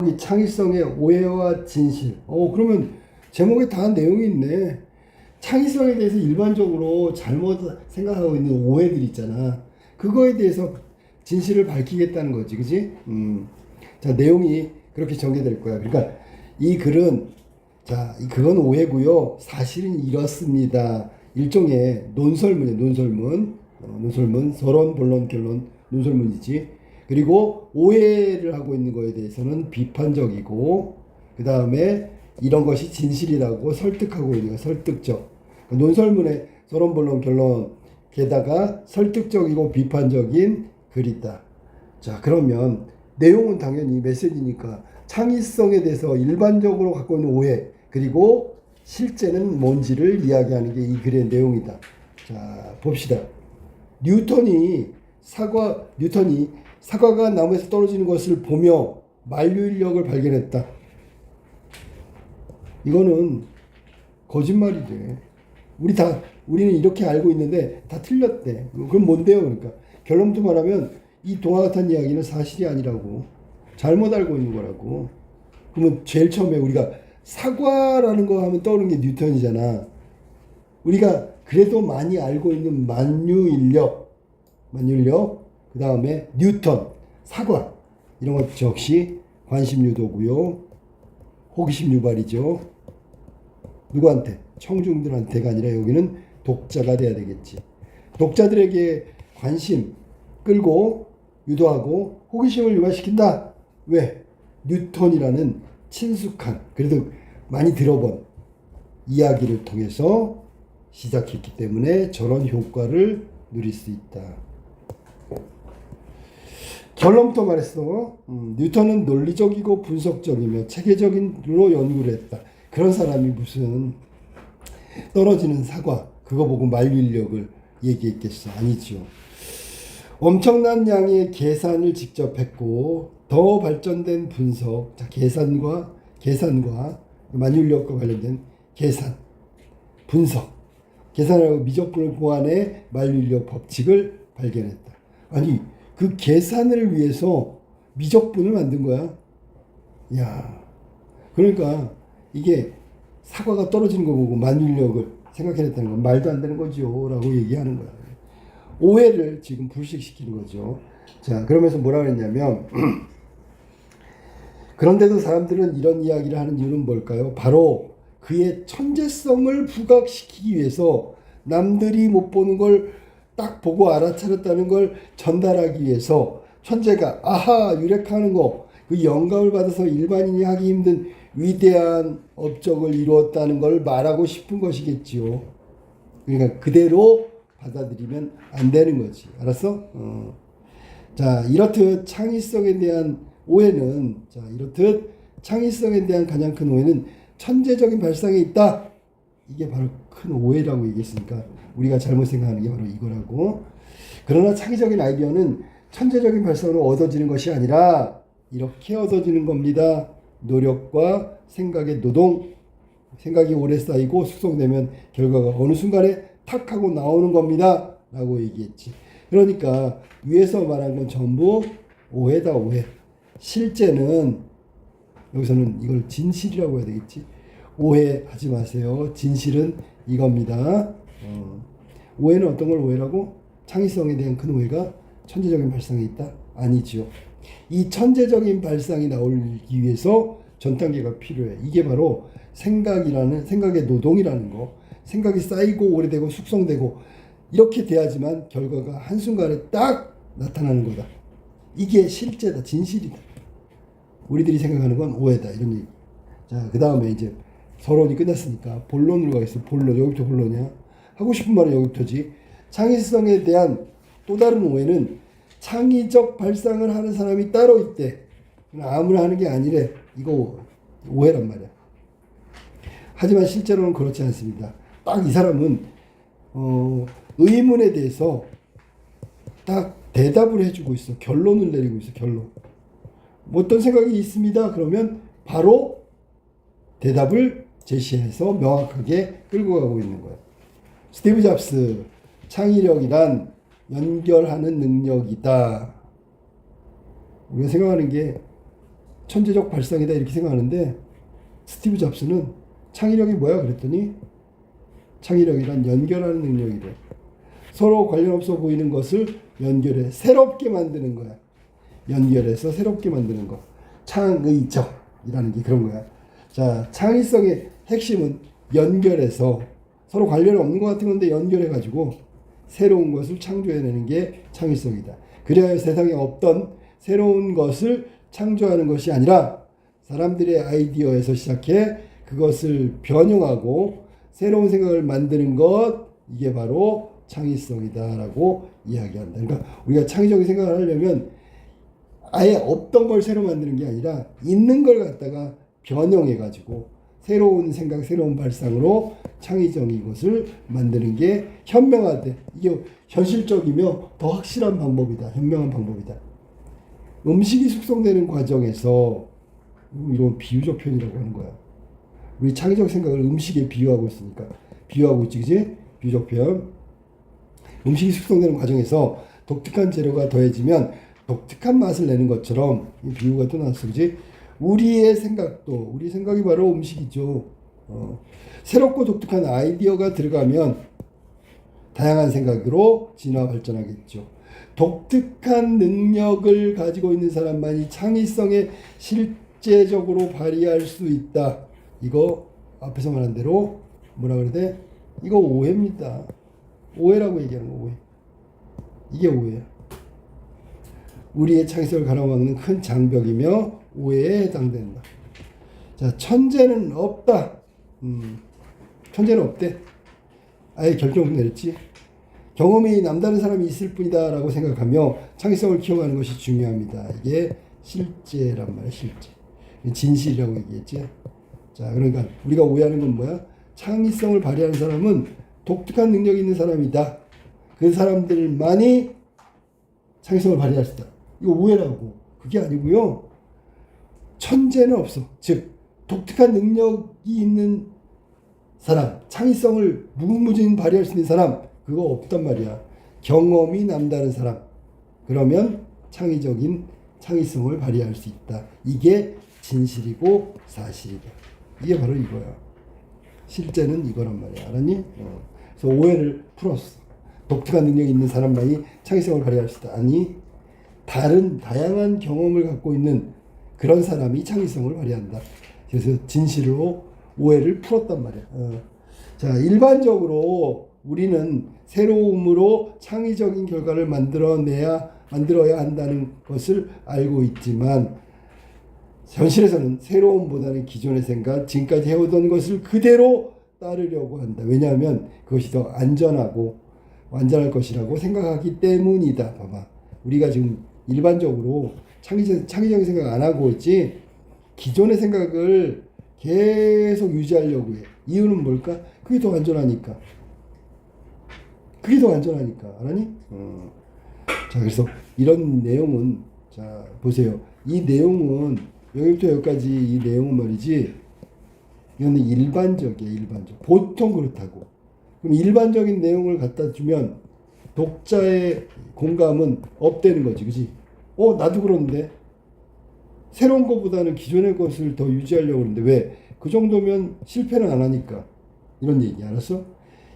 이 창의성의 오해와 진실. 그러면 제목에 다 내용이 있네. 창의성에 대해서 일반적으로 잘못 생각하고 있는 오해들 있잖아. 그거에 대해서 진실을 밝히겠다는 거지, 그지? 자, 내용이 그렇게 전개될 거야. 그러니까 이 글은, 자, 그건 오해고요. 사실은 이렇습니다. 일종의 논설문이에요. 논설문, 서론, 본론, 결론, 논설문이지. 그리고 오해를 하고 있는 거에 대해서는 비판적이고, 그 다음에 이런 것이 진실이라고 설득하고 있는 거, 설득적. 논설문의 서론, 본론, 결론, 게다가 설득적이고 비판적인 글이다. 자, 그러면 내용은 당연히 메시지니까 창의성에 대해서 일반적으로 갖고 있는 오해, 그리고 실제는 뭔지를 이야기하는 게 이 글의 내용이다. 자, 봅시다. 뉴턴이 사과가 나무에서 떨어지는 것을 보며 만류인력을 발견했다. 이거는 거짓말이 돼. 우리는 이렇게 알고 있는데 다 틀렸대. 그럼 뭔데요? 그러니까 결론부터 말하면 이 동화 같은 이야기는 사실이 아니라고. 잘못 알고 있는 거라고. 그러면 제일 처음에 우리가 사과라는 거 하면 떠오르는 게 뉴턴이잖아. 우리가 그래도 많이 알고 있는 만유인력, 그 다음에 뉴턴, 사과, 이런 것 역시 관심 유도고요. 호기심 유발이죠. 누구한테? 청중들한테가 아니라 여기는 독자가 돼야 되겠지. 독자들에게 관심 끌고 유도하고 호기심을 유발시킨다. 왜? 뉴턴이라는 친숙한, 그래도 많이 들어본 이야기를 통해서 시작했기 때문에 저런 효과를 누릴 수 있다. 결론부터 말했어. 뉴턴은 논리적이고 분석적이며 체계적인로 연구를 했다. 그런 사람이 무슨 떨어지는 사과 그거 보고 만류인력을 얘기했겠어? 아니죠. 엄청난 양의 계산을 직접 했고 더 발전된 분석, 자, 계산과 만류인력과 관련된 계산, 분석, 계산하고 미적분을 보완해 만류인력 법칙을 발견했다. 아니, 그 계산을 위해서 미적분을 만든 거야. 야, 그러니까 이게 사과가 떨어지는 거 보고 만류인력을 생각해냈다는 건 말도 안 되는 거죠 라고 얘기하는 거야. 오해를 지금 불식시키는 거죠. 자, 그러면서 뭐라 그랬냐면 그런데도 사람들은 이런 이야기를 하는 이유는 뭘까요? 바로 그의 천재성을 부각시키기 위해서 남들이 못 보는 걸 딱 보고 알아차렸다는 걸 전달하기 위해서 천재가 아하 유레카하는 거, 그 영감을 받아서 일반인이 하기 힘든 위대한 업적을 이루었다는 걸 말하고 싶은 것이겠지요. 그러니까 그대로 받아들이면 안 되는 거지. 알았어? 자, 이렇듯 창의성에 대한 가장 큰 오해는 천재적인 발상에 있다. 이게 바로 큰 오해라고 얘기했으니까 우리가 잘못 생각하는 게 바로 이거라고. 그러나 창의적인 아이디어는 천재적인 발상으로 얻어지는 것이 아니라 이렇게 얻어지는 겁니다. 노력과 생각의 노동, 생각이 오래 쌓이고 숙성되면 결과가 어느 순간에 탁 하고 나오는 겁니다. 라고 얘기했지. 그러니까 위에서 말한 건 전부 오해다, 오해. 실제는 여기서는 이걸 진실이라고 해야 되겠지. 오해하지 마세요. 진실은 이겁니다. 오해는 어떤 걸 오해라고? 창의성에 대한 큰 오해가 천재적인 발상에 있다? 아니죠. 이 천재적인 발상이 나오기 위해서 전 단계가 필요해. 이게 바로 생각의 노동이라는 거. 생각이 쌓이고 오래되고 숙성되고 이렇게 돼야지만 결과가 한순간에 딱 나타나는 거다. 이게 실제다. 진실이다. 우리들이 생각하는 건 오해다. 이런 얘기. 자, 그 다음에 이제 서론이 끝났으니까 본론으로 가겠어. 본론. 여기부터 본론이야. 하고 싶은 말은 여기부터지. 창의성에 대한 또 다른 오해는 창의적 발상을 하는 사람이 따로 있대. 아무나 하는 게 아니래. 이거 오해란 말이야. 하지만 실제로는 그렇지 않습니다. 딱 이 사람은 의문에 대해서 딱 대답을 해주고 있어. 결론을 내리고 있어. 결론. 어떤 생각이 있습니다. 그러면 바로 대답을 제시해서 명확하게 끌고 가고 있는 거야. 스티브 잡스, 창의력이란 연결하는 능력이다. 우리가 생각하는 게 천재적 발상이다 이렇게 생각하는데 스티브 잡스는 창의력이 뭐야 그랬더니 창의력이란 연결하는 능력이래. 서로 관련 없어 보이는 것을 연결해 새롭게 만드는 거야. 연결해서 새롭게 만드는 거. 창의적이라는 게 그런 거야. 자, 창의성의 핵심은 연결해서 서로 관련 없는 것 같은 건데 연결해가지고 새로운 것을 창조해내는 게 창의성이다. 그래야 세상에 없던 새로운 것을 창조하는 것이 아니라 사람들의 아이디어에서 시작해 그것을 변형하고 새로운 생각을 만드는 것, 이게 바로 창의성이다라고 이야기한다. 그러니까 우리가 창의적인 생각을 하려면 아예 없던 걸 새로 만드는 게 아니라 있는 걸 갖다가 변형해가지고 새로운 생각, 새로운 발상으로 창의적인 것을 만드는 게 현명하대. 이게 현실적이며 더 확실한 방법이다. 현명한 방법이다. 음식이 숙성되는 과정에서 이런 비유적 표현이라고 하는 거야. 우리 창의적 생각을 음식에 비유하고 있으니까 비유하고 있지, 그지? 비유적 표현. 음식이 숙성되는 과정에서 독특한 재료가 더해지면 독특한 맛을 내는 것처럼 이 비유가 또 나왔어, 그지? 우리의 생각도, 우리 생각이 바로 음식이죠. 새롭고 독특한 아이디어가 들어가면 다양한 생각으로 진화 발전하겠죠. 독특한 능력을 가지고 있는 사람만이 창의성에 실제적으로 발휘할 수 있다. 이거 앞에서 말한 대로 뭐라 그래야 돼? 이거 오해입니다. 오해라고 얘기하는 거, 오해. 이게 오해야. 우리의 창의성을 가로막는 큰 장벽이며 오해에 해당된다. 자, 천재는 없다. 천재는 없대. 아예 결정 내렸지. 경험이 남다른 사람이 있을 뿐이다 라고 생각하며 창의성을 키워가는 것이 중요합니다. 이게 실제란 말이야, 실제. 진실이라고 얘기했지. 자, 그러니까 우리가 오해하는 건 뭐야? 창의성을 발휘하는 사람은 독특한 능력이 있는 사람이다. 그 사람들만이 창의성을 발휘할 수 있다. 이거 오해라고. 그게 아니고요. 천재는 없어. 즉 독특한 능력이 있는 사람, 창의성을 무궁무진 발휘할 수 있는 사람, 그거 없단 말이야. 경험이 남다른 사람. 그러면 창의성을 발휘할 수 있다. 이게 진실이고 사실이다. 이게 바로 이거야. 실제는 이거란 말이야. 알았니? 그래서 오해를 풀었어. 독특한 능력이 있는 사람만이 창의성을 발휘할 수 있다. 아니, 다양한 경험을 갖고 있는 그런 사람이 창의성을 발휘한다. 그래서 진실로 오해를 풀었단 말이야. 자, 일반적으로 우리는 새로움으로 창의적인 결과를 만들어야 한다는 것을 알고 있지만 현실에서는 새로움보다는 기존의 생각, 지금까지 해오던 것을 그대로 따르려고 한다. 왜냐하면 그것이 더 안전하고 완전할 것이라고 생각하기 때문이다. 봐봐. 우리가 지금 일반적으로 창의적인 생각 안 하고 있지, 기존의 생각을 계속 유지하려고 해. 이유는 뭘까? 그게 더 안전하니까. 그게 더 안전하니까. 알았니? 자, 그래서 이런 내용은, 자, 보세요. 이 내용은, 여기부터 여기까지 이 내용은 말이지, 이거는 일반적이야, 일반적. 보통 그렇다고. 그럼 일반적인 내용을 갖다 주면 독자의 공감은 업되는 거지, 그지? 나도 그런데. 새로운 것보다는 기존의 것을 더 유지하려고 그러는데 왜? 그 정도면 실패는 안 하니까. 이런 얘기, 알았어?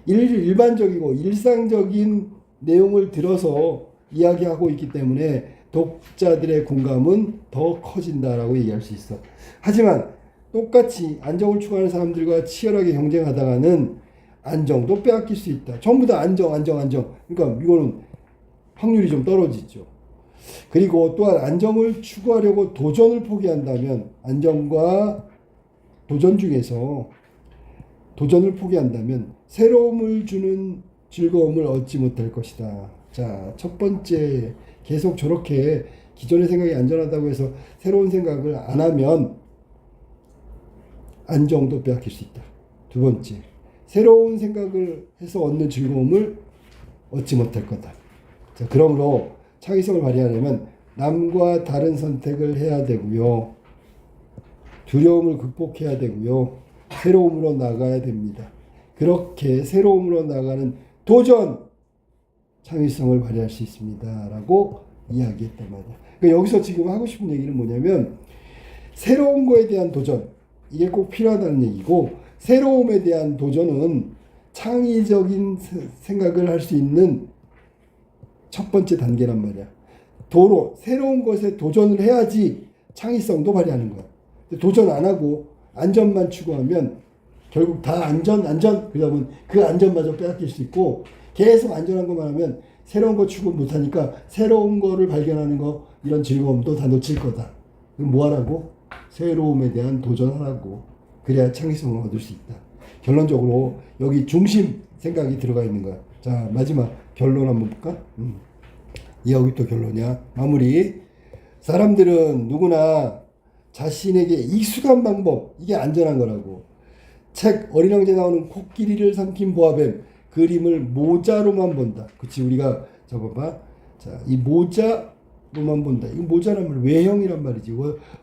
일반적이고 일상적인 내용을 들어서 이야기하고 있기 때문에 독자들의 공감은 더 커진다라고 얘기할 수 있어. 하지만 똑같이 안정을 추구하는 사람들과 치열하게 경쟁하다가는 안정도 빼앗길 수 있다. 전부 다 안정. 그러니까 이거는 확률이 좀 떨어지죠. 그리고 또한 안정을 추구하려고 도전을 포기한다면, 안정과 도전 중에서 도전을 포기한다면 새로움을 주는 즐거움을 얻지 못할 것이다. 자, 첫 번째, 계속 저렇게 기존의 생각이 안전하다고 해서 새로운 생각을 안 하면 안정도 빼앗길 수 있다. 두 번째, 새로운 생각을 해서 얻는 즐거움을 얻지 못할 거다. 자, 그러므로 창의성을 발휘하려면 남과 다른 선택을 해야 되고요. 두려움을 극복해야 되고요. 새로움으로 나가야 됩니다. 그렇게 새로움으로 나가는 도전, 창의성을 발휘할 수 있습니다. 라고 이야기했단 말이야. 그러니까 여기서 지금 하고 싶은 얘기는 뭐냐면 새로운 거에 대한 도전, 이게 꼭 필요하다는 얘기고, 새로움에 대한 도전은 창의적인 생각을 할 수 있는 첫 번째 단계란 말이야. 도로 새로운 것에 도전을 해야지 창의성도 발휘하는 거야. 도전 안 하고 안전만 추구하면 결국 다 안전 그러면 그 안전마저 빼앗길 수 있고, 계속 안전한 것만 하면 새로운 거 추구 못하니까 새로운 거를 발견하는 거, 이런 즐거움도 다 놓칠 거다. 그럼 뭐 하라고? 새로움에 대한 도전하라고. 그래야 창의성을 얻을 수 있다. 결론적으로 여기 중심 생각이 들어가 있는 거야. 자, 마지막 결론 한번 볼까? 여기 또 결론이야. 마무리. 사람들은 누구나 자신에게 익숙한 방법, 이게 안전한 거라고. 책 어린 왕자에 나오는 코끼리를 삼킨 보아뱀 그림을 모자로만 본다. 그치, 우리가 잡아봐. 자, 이 모자로만 본다. 이 모자란 말 외형이란 말이지.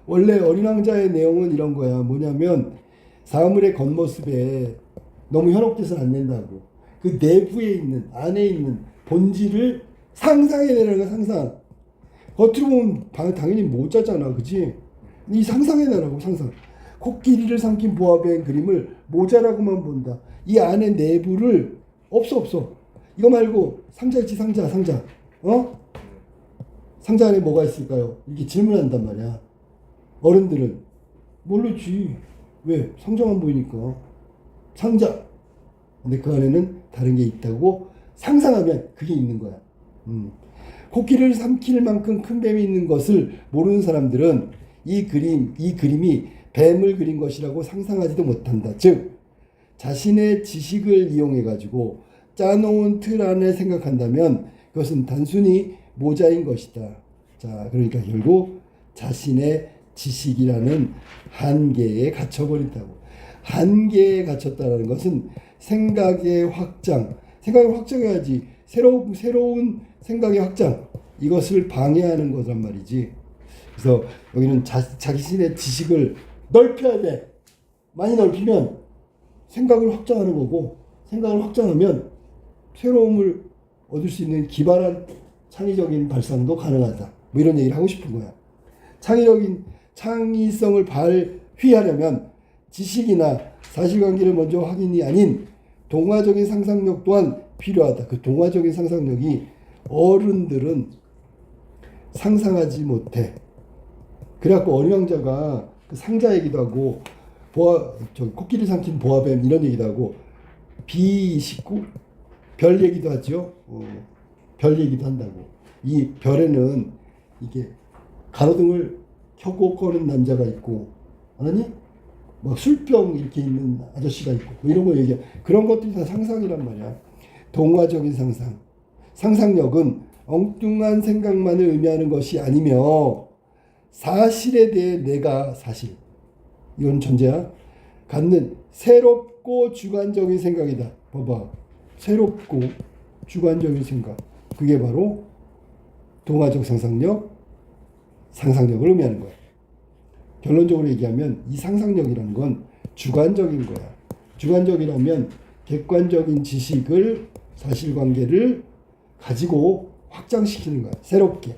원래 어린 왕자의 내용은 이런 거야. 뭐냐면 사물의 겉모습에 너무 현혹돼서는 안 된다고. 그 내부에 있는, 안에 있는 본질을 상상해내라는 거야. 상상. 겉으로 보면 당연히 모자잖아. 그치? 이 상상해내라고. 상상. 코끼리를 삼킨 보아뱀 그림을 모자라고만 본다. 이 안에 내부를 없어. 이거 말고 상자 있지, 상자. 상자 안에 뭐가 있을까요? 이렇게 질문한단 말이야. 어른들은 모르지. 왜? 상자만 보이니까. 상자. 근데 그 안에는 다른 게 있다고 상상하면 그게 있는 거야. 코끼리를 삼킬 만큼 큰 뱀이 있는 것을 모르는 사람들은 이 그림이 뱀을 그린 것이라고 상상하지도 못한다. 즉, 자신의 지식을 이용해가지고 짜놓은 틀 안에 생각한다면 그것은 단순히 모자인 것이다. 자, 그러니까 결국 자신의 지식이라는 한계에 갇혀버린다고. 한계에 갇혔다는 것은 생각의 생각을 확장해야지. 새로운 생각의 확장, 이것을 방해하는 거란 말이지. 그래서 여기는 자신의 지식을 넓혀야 돼. 많이 넓히면 생각을 확장하는 거고, 생각을 확장하면 새로움을 얻을 수 있는 기발한 창의적인 발상도 가능하다. 뭐 이런 얘기를 하고 싶은 거야. 창의성을 발휘하려면 지식이나 사실관계를 먼저 확인이 아닌 동화적인 상상력 또한 필요하다. 그 동화적인 상상력이 어른들은 상상하지 못해. 그래갖고 어린 왕자가 그 상자 얘기도 하고, 코끼리 삼킨 보아뱀 이런 얘기도 하고, 비식구 별 얘기도 하죠. 별 얘기도 한다고. 이 별에는 이게 가로등을 켜고 꺼는 남자가 있고, 아니? 막 술병 이렇게 있는 아저씨가 있고, 뭐 이런 거 얘기해. 그런 것들이 다 상상이란 말이야. 동화적인 상상. 상상력은 엉뚱한 생각만을 의미하는 것이 아니며 사실에 대해 내가 사실, 이건 전제야, 갖는 새롭고 주관적인 생각이다. 봐봐. 새롭고 주관적인 생각. 그게 바로 동화적 상상력을 의미하는 거야. 결론적으로 얘기하면 이 상상력이라는 건 주관적인 거야. 주관적이라면 객관적인 지식을, 사실관계를 가지고 확장시키는 거야. 새롭게.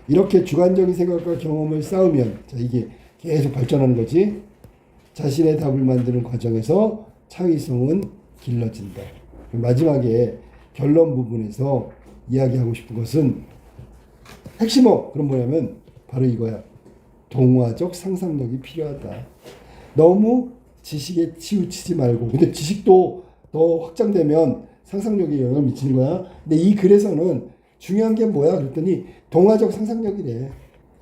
이렇게 주관적인 생각과 경험을 쌓으면, 자, 이게 계속 발전하는 거지. 자신의 답을 만드는 과정에서 창의성은 길러진다. 마지막에 결론 부분에서 이야기하고 싶은 것은 핵심어. 그럼 뭐냐면 바로 이거야. 동화적 상상력이 필요하다. 너무 지식에 치우치지 말고. 근데 지식도 더 확장되면 상상력에 영향을 미치는 거야. 근데 이 글에서는 중요한 게 뭐야? 그랬더니 동화적 상상력이래.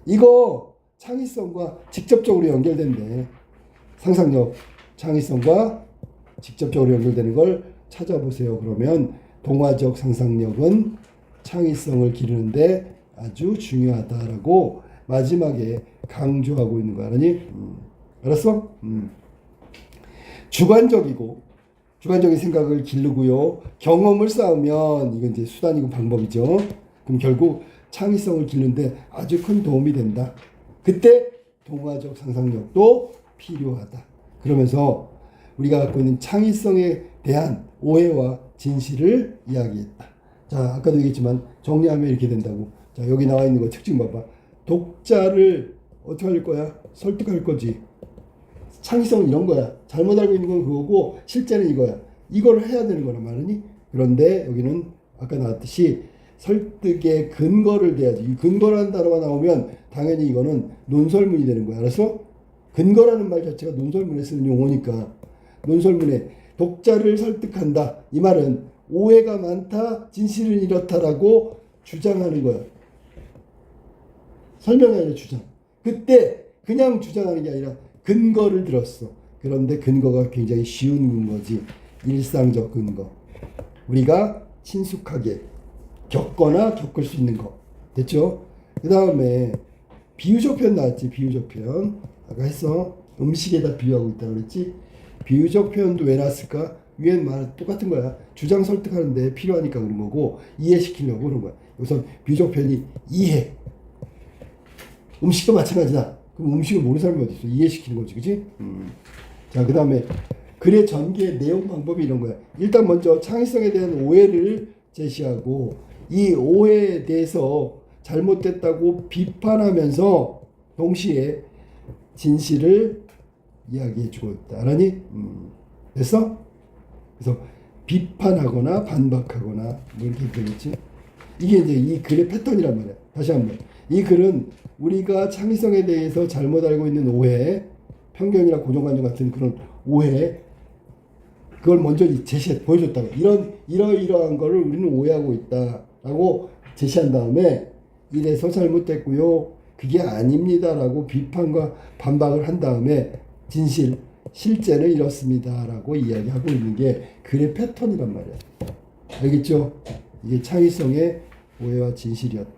이거 창의성과 직접적으로 연결된대. 상상력, 창의성과 직접적으로 연결되는 걸 찾아보세요. 그러면 동화적 상상력은 창의성을 기르는데 아주 중요하다라고 마지막에 강조하고 있는 거 알았니? 알았어? 주관적인 생각을 기르고요. 경험을 쌓으면, 이건 이제 수단이고 방법이죠. 그럼 결국 창의성을 기르는데 아주 큰 도움이 된다. 그때 동화적 상상력도 필요하다. 그러면서 우리가 갖고 있는 창의성에 대한 오해와 진실을 이야기했다. 자, 아까도 얘기했지만 정리하면 이렇게 된다고. 자, 여기 나와 있는 거 특징 봐봐. 독자를 어떻게 할 거야? 설득할 거지. 창의성은 이런 거야. 잘못 알고 있는 건 그거고 실제는 이거야. 이걸 해야 되는 거란 말이니. 그런데 여기는 아까 나왔듯이 설득의 근거를 대야지. 이 근거라는 단어가 나오면 당연히 이거는 논설문이 되는 거야. 알았어? 근거라는 말 자체가 논설문에 쓰는 용어니까. 논설문에 독자를 설득한다. 이 말은 오해가 많다, 진실은 이렇다라고 주장하는 거야. 설명이 아니라 주장. 그때 그냥 주장하는 게 아니라 근거를 들었어. 그런데 근거가 굉장히 쉬운 근거지. 일상적 근거. 우리가 친숙하게 겪거나 겪을 수 있는 거. 됐죠? 그 다음에 비유적 표현 나왔지. 비유적 표현. 아까 했어. 음식에다 비유하고 있다고 그랬지. 비유적 표현도 왜 나왔을까? 위엔 말 똑같은 거야. 주장 설득하는데 필요하니까 그런 거고 이해시키려고 그런 거야. 우선 비유적 표현이 이해. 음식도 마찬가지다. 그럼 음식을 모르는 사람이 어디 있어? 이해시키는 거지, 그지? 자, 그 다음에 글의 전개의 내용 방법이 이런 거야. 일단 먼저 창의성에 대한 오해를 제시하고 이 오해에 대해서 잘못됐다고 비판하면서 동시에 진실을 이야기해주고 있다. 알았니? 됐어? 그래서 비판하거나 반박하거나 뭐 이렇게 되겠지. 이게 이제 이 글의 패턴이란 말이야. 다시 한번. 이 글은 우리가 창의성에 대해서 잘못 알고 있는 오해, 편견이나 고정관념 같은 그런 오해, 그걸 먼저 보여줬다고. 이러이러한 거를 우리는 오해하고 있다라고 제시한 다음에 이래서 잘못됐고요. 그게 아닙니다라고 비판과 반박을 한 다음에 진실, 실제는 이렇습니다라고 이야기하고 있는 게 글의 패턴이란 말이야. 알겠죠? 이게 창의성의 오해와 진실이었다.